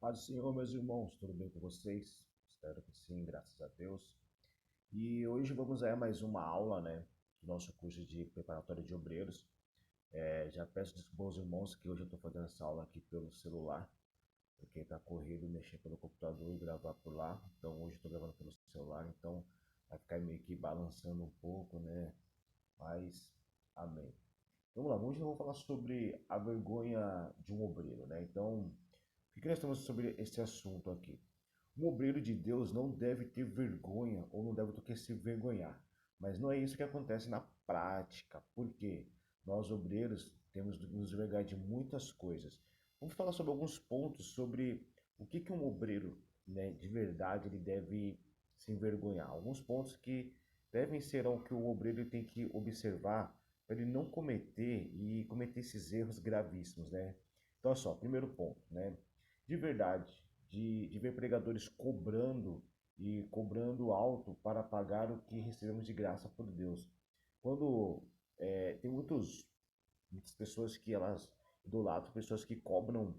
Paz do Senhor, meus irmãos, tudo bem com vocês? Espero que sim, graças a Deus. E hoje vamos a mais uma aula, né, do nosso curso de preparatório de obreiros. Já peço desculpas aos irmãos que hoje eu estou fazendo essa aula aqui pelo celular, porque está corrido mexer pelo computador e gravar por lá. Então hoje eu estou gravando pelo celular, então vai ficar meio que balançando um pouco, né? Mas, amém. Vamos lá, hoje eu vou falar sobre a vergonha de um obreiro, né? Então, o que nós temos sobre esse assunto aqui? Um obreiro de Deus não deve ter vergonha ou não deve ter que se vergonhar. Mas não é isso que acontece na prática. Por quê? Nós, obreiros, temos de nos vergonhar de muitas coisas. Vamos falar sobre alguns pontos sobre o que um obreiro, né, de verdade ele deve se envergonhar. Alguns pontos que devem ser o que o obreiro tem que observar para ele não cometer esses erros gravíssimos, né? Então, olha só, primeiro ponto, né? De verdade, de ver pregadores cobrando alto para pagar o que recebemos de graça por Deus. Quando tem muitas pessoas que elas idolatram, pessoas que cobram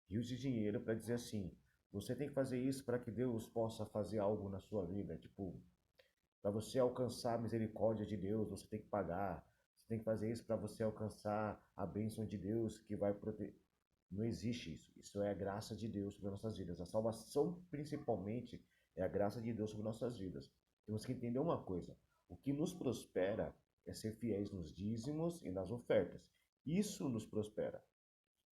rios de dinheiro para dizer assim, você tem que fazer isso para que Deus possa fazer algo na sua vida, tipo, para você alcançar a misericórdia de Deus, você tem que pagar. Você tem que fazer isso para você alcançar a bênção de Deus que vai proteger. Não existe isso. Isso é a graça de Deus sobre nossas vidas. A salvação, principalmente, é a graça de Deus sobre nossas vidas. Temos que entender uma coisa: o que nos prospera é ser fiéis nos dízimos e nas ofertas. Isso nos prospera.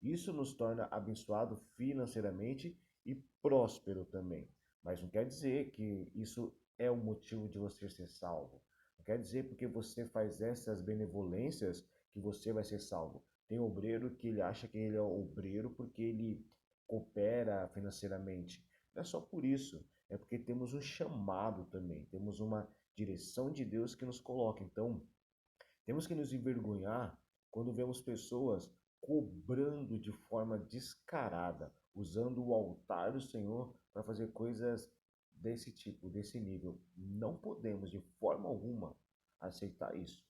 Isso nos torna abençoado financeiramente e próspero também. Mas não quer dizer que isso é o motivo de você ser salvo. Não quer dizer porque você faz essas benevolências que você vai ser salvo. Tem obreiro que ele acha que ele é obreiro porque ele coopera financeiramente. Não é só por isso, é porque temos um chamado também, temos uma direção de Deus que nos coloca. Então, temos que nos envergonhar quando vemos pessoas cobrando de forma descarada, usando o altar do Senhor para fazer coisas desse tipo, desse nível. Não podemos, de forma alguma, aceitar isso.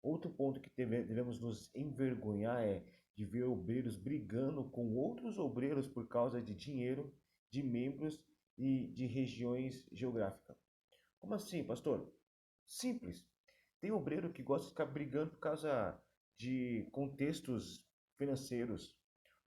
Outro ponto que devemos nos envergonhar é de ver obreiros brigando com outros obreiros por causa de dinheiro, de membros e de regiões geográficas. Como assim, pastor? Simples. Tem obreiro que gosta de ficar brigando por causa de contextos financeiros,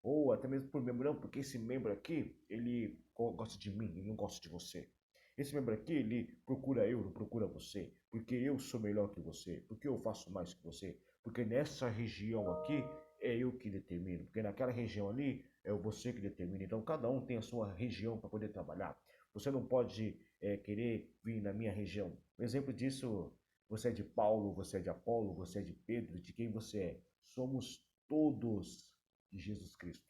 ou até mesmo por membro, não, porque esse membro aqui, ele gosta de mim, ele não gosta de você. Esse membro aqui, ele procura eu, não procura você, porque eu sou melhor que você, porque eu faço mais que você, porque nessa região aqui é eu que determino, porque naquela região ali é você que determina. Então cada um tem a sua região para poder trabalhar. Você não pode querer vir na minha região. Um exemplo disso, você é de Paulo, você é de Apolo, você é de Pedro, de quem você é? Somos todos de Jesus Cristo.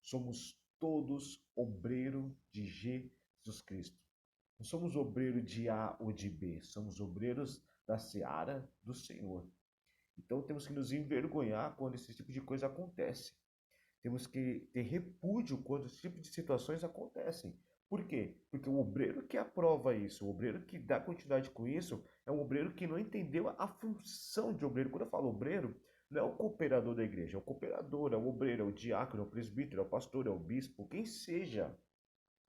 Somos todos obreiro de Jesus Cristo. Não somos obreiro de A ou de B, somos obreiros da seara do Senhor. Então temos que nos envergonhar quando esse tipo de coisa acontece. Temos que ter repúdio quando esse tipo de situações acontecem. Por quê? Porque o obreiro que aprova isso, o obreiro que dá continuidade com isso, é um obreiro que não entendeu a função de obreiro. Quando eu falo obreiro, não é o cooperador da igreja, é o cooperador, é o obreiro, é o diácono, é o presbítero, é o pastor, é o bispo, quem seja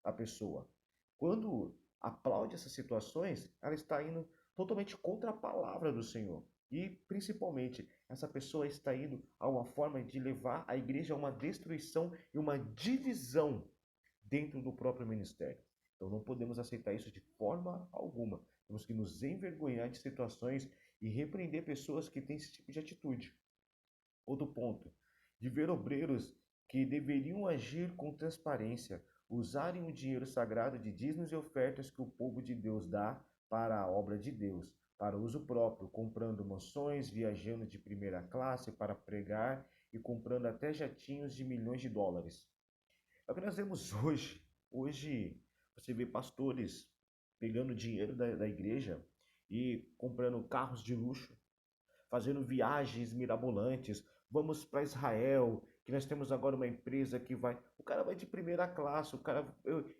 a pessoa. Quando aplaude essas situações, ela está indo totalmente contra a palavra do Senhor. E, principalmente, essa pessoa está indo a uma forma de levar a igreja a uma destruição e uma divisão dentro do próprio ministério. Então, não podemos aceitar isso de forma alguma. Temos que nos envergonhar de situações e repreender pessoas que têm esse tipo de atitude. Outro ponto, de ver obreiros que deveriam agir com transparência, usarem o dinheiro sagrado de dízimos e ofertas que o povo de Deus dá para a obra de Deus, para uso próprio, comprando mansões, viajando de primeira classe para pregar e comprando até jatinhos de milhões de dólares. É o que nós vemos hoje. Hoje você vê pastores pegando dinheiro da igreja e comprando carros de luxo, fazendo viagens mirabolantes. Vamos para Israel, que nós temos agora uma empresa que vai. O cara vai de primeira classe,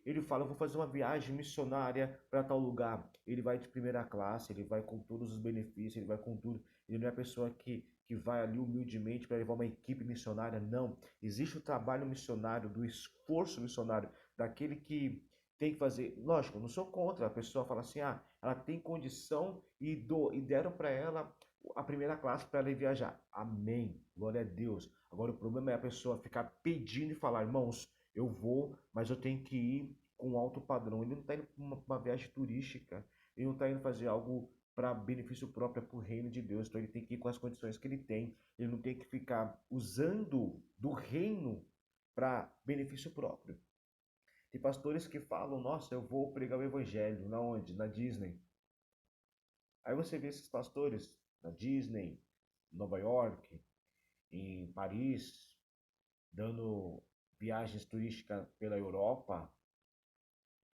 ele fala, eu vou fazer uma viagem missionária para tal lugar. Ele vai de primeira classe, ele vai com todos os benefícios, ele vai com tudo. Ele não é a pessoa que que vai ali humildemente para levar uma equipe missionária. Não. Existe o trabalho missionário, do esforço missionário, daquele que tem que fazer. Lógico, eu não sou contra. A pessoa fala assim, ela tem condição e deram para ela a primeira classe para ela ir viajar. Amém. Glória a Deus. Agora o problema é a pessoa ficar pedindo e falar, irmãos, eu vou, mas eu tenho que ir com alto padrão. Ele não está indo para uma viagem turística. Ele não está indo fazer algo para benefício próprio, para o reino de Deus. Então ele tem que ir com as condições que ele tem. Ele não tem que ficar usando do reino para benefício próprio. Tem pastores que falam, nossa, eu vou pregar o evangelho. Na onde? Na Disney. Aí você vê esses pastores na Disney, em Nova York, em Paris, dando viagens turísticas pela Europa.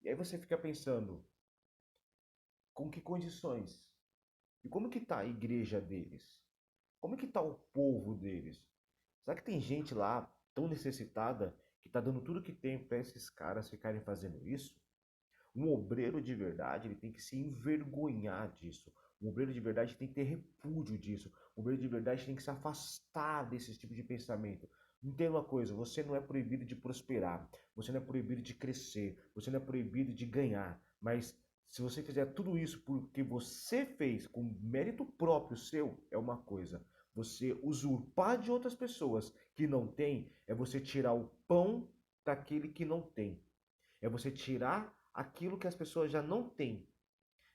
E aí você fica pensando, com que condições? E como que tá a igreja deles? Como que tá o povo deles? Será que tem gente lá tão necessitada que tá dando tudo que tem para esses caras ficarem fazendo isso? Um obreiro de verdade, ele tem que se envergonhar disso. Um obreiro de verdade tem que ter repúdio disso. Um obreiro de verdade tem que se afastar desse tipo de pensamento. Entenda uma coisa, você não é proibido de prosperar, você não é proibido de crescer, você não é proibido de ganhar, mas se você fizer tudo isso porque você fez com mérito próprio seu, é uma coisa. Você usurpar de outras pessoas que não têm, é você tirar o pão daquele que não tem. É você tirar aquilo que as pessoas já não têm.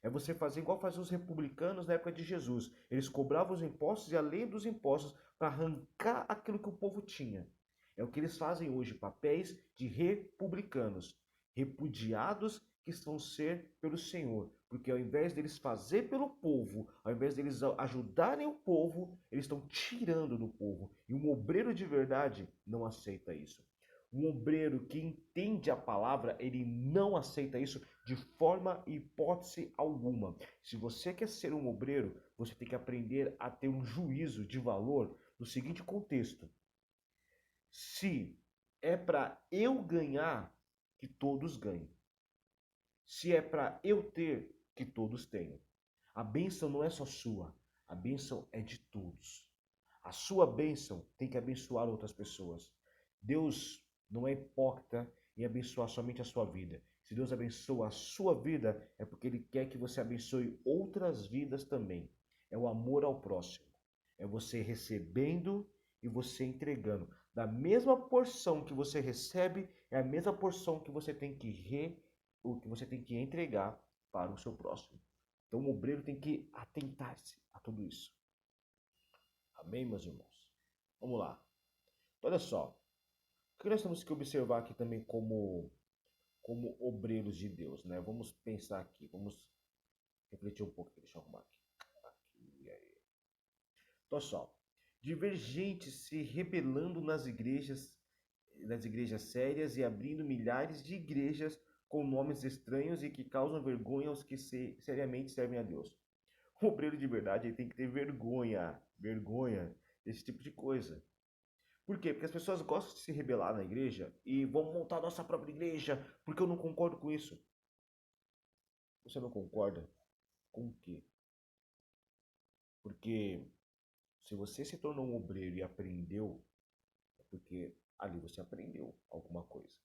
É você fazer igual faziam os republicanos na época de Jesus. Eles cobravam os impostos e além dos impostos para arrancar aquilo que o povo tinha. É o que eles fazem hoje, papéis de republicanos, repudiados que vão ser pelo Senhor. Porque ao invés deles fazer pelo povo, ao invés deles ajudarem o povo, eles estão tirando do povo. E um obreiro de verdade não aceita isso. Um obreiro que entende a palavra, ele não aceita isso de forma e hipótese alguma. Se você quer ser um obreiro, você tem que aprender a ter um juízo de valor no seguinte contexto: se é para eu ganhar, que todos ganhem. Se é para eu ter, que todos tenham. A bênção não é só sua, a bênção é de todos. A sua bênção tem que abençoar outras pessoas. Deus não é hipócrita em abençoar somente a sua vida. Se Deus abençoa a sua vida, é porque Ele quer que você abençoe outras vidas também. É o amor ao próximo. É você recebendo e você entregando. Da mesma porção que você recebe, é a mesma porção que você tem que entregar para o seu próximo. Então o obreiro tem que atentar-se a tudo isso. Amém, meus irmãos? Vamos lá. Olha só. O que nós temos que observar aqui também como obreiros de Deus, né? Vamos pensar aqui, vamos refletir um pouco. Deixa eu arrumar aqui. Aqui, aí. Então, só. Divergentes se rebelando nas igrejas sérias e abrindo milhares de igrejas com nomes estranhos e que causam vergonha aos que seriamente servem a Deus. O obreiro de verdade ele tem que ter vergonha desse tipo de coisa. Por quê? Porque as pessoas gostam de se rebelar na igreja e vão montar a nossa própria igreja porque eu não concordo com isso. Você não concorda com o quê? Porque se você se tornou um obreiro e aprendeu, é porque ali você aprendeu alguma coisa.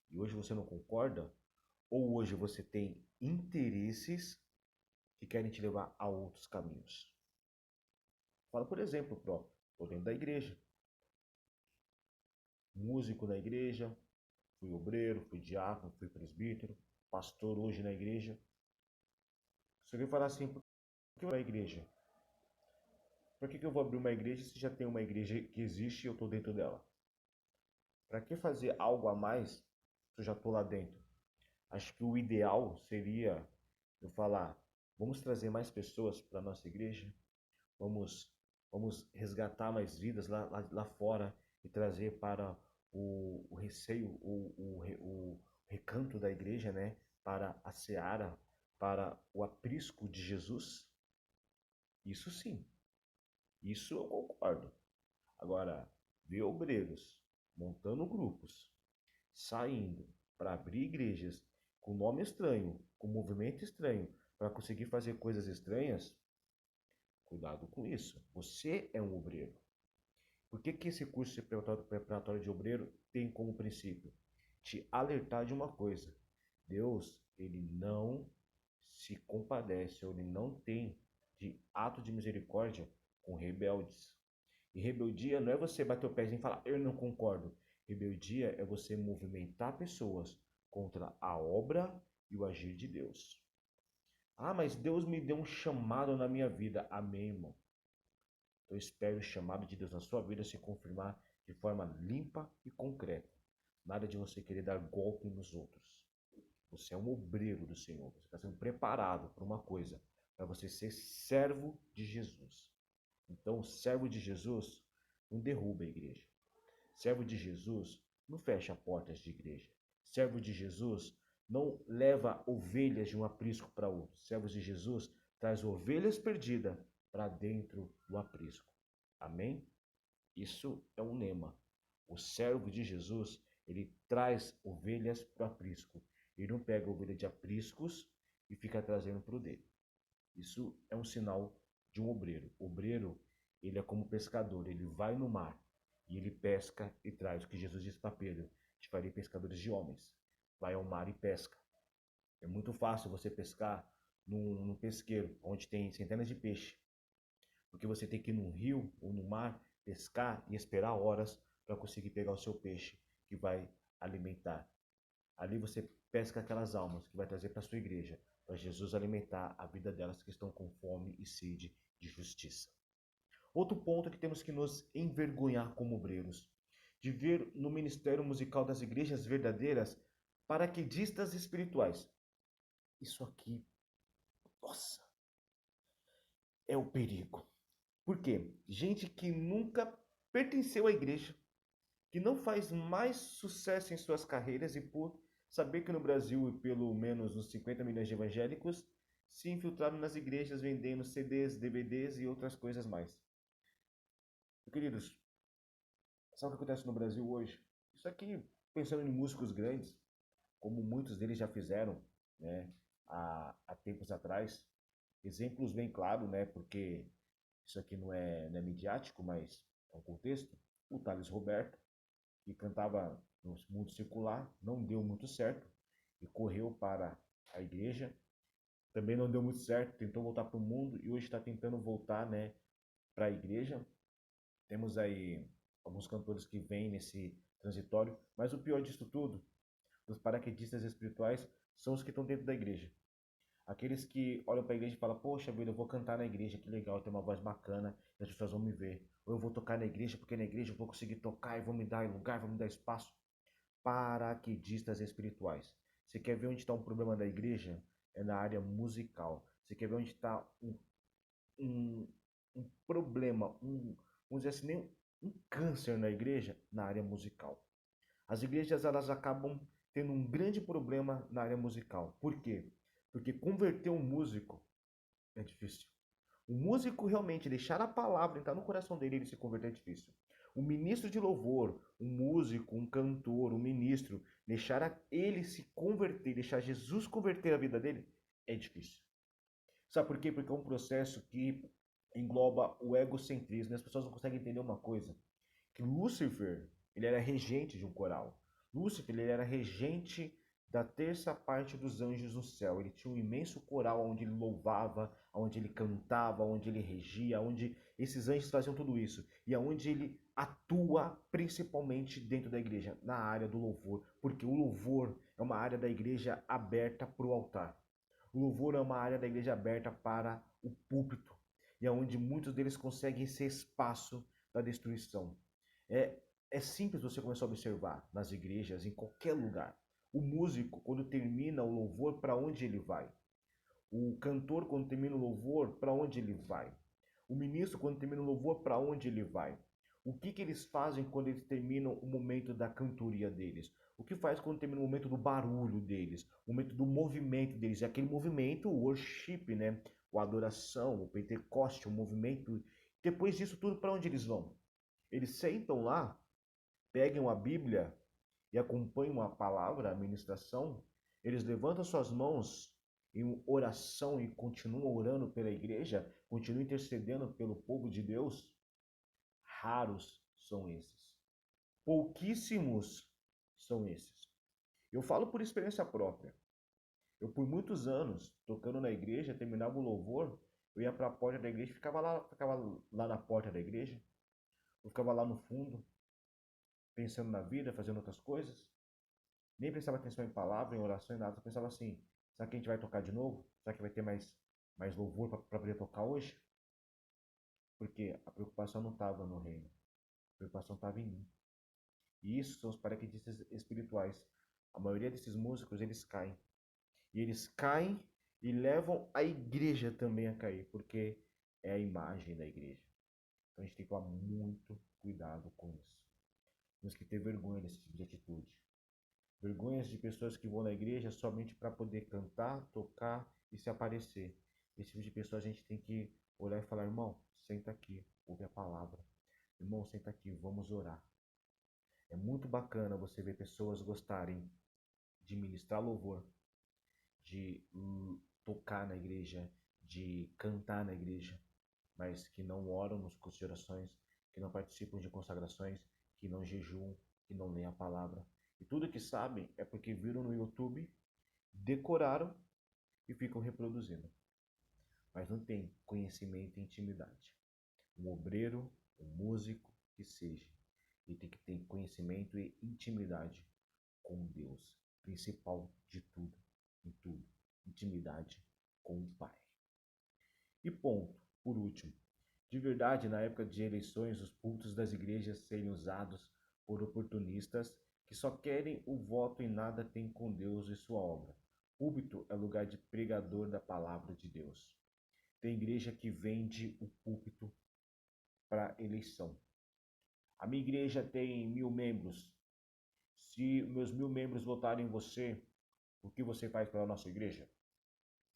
E hoje você não concorda, ou hoje você tem interesses que querem te levar a outros caminhos. Fala, por exemplo, próprio, estou dentro da igreja, músico da igreja, fui obreiro, fui diácono, fui presbítero, pastor hoje na igreja. Você vem falar assim, por que uma igreja? Por que eu vou abrir uma igreja se já tem uma igreja que existe e eu estou dentro dela? Para que fazer algo a mais se eu já estou lá dentro? Acho que o ideal seria eu falar, vamos trazer mais pessoas para a nossa igreja, vamos, vamos resgatar mais vidas lá fora e trazer para o receio, o recanto da igreja, né? Para a seara, para o aprisco de Jesus. Isso sim, isso eu concordo. Agora, ver obreiros montando grupos, saindo para abrir igrejas com nome estranho, com movimento estranho, para conseguir fazer coisas estranhas, Cuidado com isso. Você é um obreiro. Por que esse curso de preparatório de obreiro tem como princípio? Te alertar de uma coisa. Deus, ele não se compadece, ou ele não tem de ato de misericórdia com rebeldes. E rebeldia não é você bater o pezinho e falar, eu não concordo. Rebeldia é você movimentar pessoas contra a obra e o agir de Deus. Ah, mas Deus me deu um chamado na minha vida. Amém, irmão. Eu espero o chamado de Deus na sua vida se confirmar de forma limpa e concreta. Nada de você querer dar golpe nos outros. Você é um obreiro do Senhor. Você está sendo preparado para uma coisa, para você ser servo de Jesus. Então, o servo de Jesus não derruba a igreja. Servo de Jesus não fecha portas de igreja. Servo de Jesus não leva ovelhas de um aprisco para outro. Servo de Jesus traz ovelhas perdidas para dentro do aprisco. Amém? Isso é um lema. O servo de Jesus, ele traz ovelhas para o aprisco. Ele não pega ovelha de apriscos e fica trazendo para o dele. Isso é um sinal de um obreiro. O obreiro, ele é como pescador, ele vai no mar e ele pesca e traz. O que Jesus disse para Pedro: te farei pescadores de homens. Vai ao mar e pesca. É muito fácil você pescar num pesqueiro, onde tem centenas de peixes. Porque você tem que ir num rio ou no mar, pescar e esperar horas para conseguir pegar o seu peixe que vai alimentar. Ali você pesca aquelas almas que vai trazer para a sua igreja, para Jesus alimentar a vida delas que estão com fome e sede de justiça. Outro ponto é que temos que nos envergonhar como obreiros, de ver no ministério musical das igrejas verdadeiras paraquedistas espirituais. Isso aqui, nossa, é o perigo. Por quê? Gente que nunca pertenceu à igreja, que não faz mais sucesso em suas carreiras e por saber que no Brasil, e pelo menos uns 50 milhões de evangélicos, se infiltraram nas igrejas vendendo CDs, DVDs e outras coisas mais. Queridos, sabe o que acontece no Brasil hoje? Isso aqui, pensando em músicos grandes, como muitos deles já fizeram, né, há tempos atrás, exemplos bem claros, né, porque isso aqui não é midiático, mas é um contexto. O Thales Roberto, que cantava no mundo secular, não deu muito certo e correu para a igreja. Também não deu muito certo, tentou voltar para o mundo e hoje está tentando voltar, né, para a igreja. Temos aí alguns cantores que vêm nesse transitório, mas o pior disso tudo, dos paraquedistas espirituais, são os que estão dentro da igreja. Aqueles que olham para a igreja e falam, poxa vida, eu vou cantar na igreja, que legal, eu tenho uma voz bacana, e as pessoas vão me ver. Ou eu vou tocar na igreja, porque na igreja eu vou conseguir tocar e vão me dar lugar, vão me dar espaço. Paraquedistas espirituais. Você quer ver onde está um problema da igreja? É na área musical. Você quer ver onde está um, um problema, vamos dizer assim, um câncer na igreja? Na área musical. As igrejas elas acabam tendo um grande problema na área musical. Por quê? Porque converter um músico é difícil. O músico realmente deixar a palavra entrar no coração dele, ele se converter é difícil. Um ministro de louvor, um músico, um cantor, um ministro, deixar ele se converter, deixar Jesus converter a vida dele, é difícil. Sabe por quê? Porque é um processo que engloba o egocentrismo. As pessoas não conseguem entender uma coisa, que Lúcifer, ele era regente de um coral. Lúcifer, ele era regente da terça parte dos anjos no céu. Ele tinha um imenso coral onde ele louvava, onde ele cantava, onde ele regia, onde esses anjos faziam tudo isso. E aonde ele atua principalmente dentro da igreja, na área do louvor. Porque o louvor é uma área da igreja aberta para o altar. O louvor é uma área da igreja aberta para o púlpito. E é onde muitos deles conseguem esse espaço da destruição. É, é simples você começar a observar nas igrejas, em qualquer lugar. O músico, quando termina o louvor, para onde ele vai? O cantor, quando termina o louvor, para onde ele vai? O ministro, quando termina o louvor, para onde ele vai? O que eles fazem quando eles terminam o momento da cantoria deles? O que faz quando termina o momento do barulho deles? O momento do movimento deles? É aquele movimento, o worship, né? O adoração, o Pentecoste, o movimento. Depois disso tudo, para onde eles vão? Eles sentam lá, pegam a Bíblia e acompanham a palavra, a ministração, eles levantam suas mãos em oração e continuam orando pela igreja, continuam intercedendo pelo povo de Deus, raros são esses. Pouquíssimos são esses. Eu falo por experiência própria. Eu, por muitos anos, tocando na igreja, terminava o louvor, eu ia para a porta da igreja, ficava lá na porta da igreja, eu ficava lá no fundo, pensando na vida, fazendo outras coisas. Nem prestava atenção em palavra, em oração, em nada. Eu pensava assim, será que a gente vai tocar de novo? Será que vai ter mais louvor para poder tocar hoje? Porque a preocupação não estava no reino. A preocupação estava em mim. E isso são os paraquedistas espirituais. A maioria desses músicos, eles caem. E eles caem e levam a igreja também a cair, porque é a imagem da igreja. Então a gente tem que tomar muito cuidado com isso. Temos que ter vergonha desse tipo de atitude. Vergonhas de pessoas que vão na igreja somente para poder cantar, tocar e se aparecer. Esse tipo de pessoa a gente tem que olhar e falar, irmão, senta aqui, ouve a palavra. Irmão, senta aqui, vamos orar. É muito bacana você ver pessoas gostarem de ministrar louvor, de tocar na igreja, de cantar na igreja, mas que não oram nos cursos de orações, que não participam de consagrações, que não jejuam, que não leem a palavra. E tudo que sabem é porque viram no YouTube, decoraram e ficam reproduzindo. Mas não tem conhecimento e intimidade. Um obreiro, um músico, que seja, ele tem que ter conhecimento e intimidade com Deus, principal de tudo, em tudo, intimidade com o Pai. E ponto, por último, de verdade, na época de eleições, os púlpitos das igrejas serem usados por oportunistas que só querem o voto e nada têm com Deus e sua obra. Púlpito é lugar de pregador da palavra de Deus. Tem igreja que vende o púlpito para eleição. A minha igreja tem 1000 membros. Se meus 1000 membros votarem em você, o que você faz pela nossa igreja?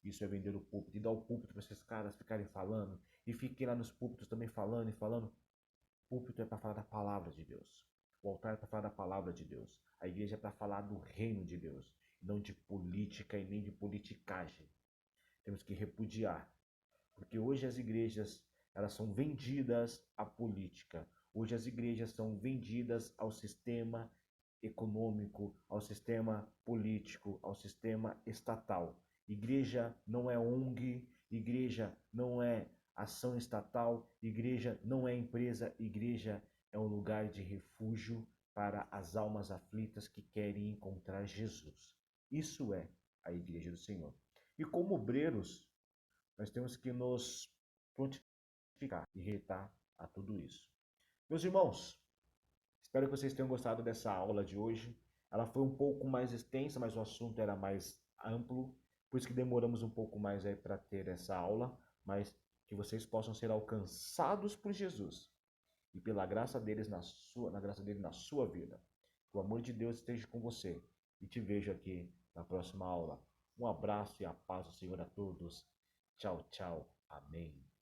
Isso é vender o púlpito. E dar o púlpito para esses caras ficarem falando. E fiquem lá nos púlpitos também falando e falando. O púlpito é para falar da palavra de Deus. O altar é para falar da palavra de Deus. A igreja é para falar do reino de Deus. Não de política e nem de politicagem. Temos que repudiar. Porque hoje as igrejas, elas são vendidas à política. Hoje as igrejas são vendidas ao sistema econômico, ao sistema político, ao sistema estatal. Igreja não é ONG, igreja não é ação estatal, igreja não é empresa, igreja é um lugar de refúgio para as almas aflitas que querem encontrar Jesus. Isso é a igreja do Senhor. E como obreiros, nós temos que nos prontificar e retar a tudo isso. Meus irmãos, espero que vocês tenham gostado dessa aula de hoje. Ela foi um pouco mais extensa, mas o assunto era mais amplo, por isso que demoramos um pouco mais aí para ter essa aula, mas que vocês possam ser alcançados por Jesus e pela graça deles na graça dele na sua vida. Que o amor de Deus esteja com você e te vejo aqui na próxima aula. Um abraço e a paz do Senhor a todos. Tchau, tchau. Amém.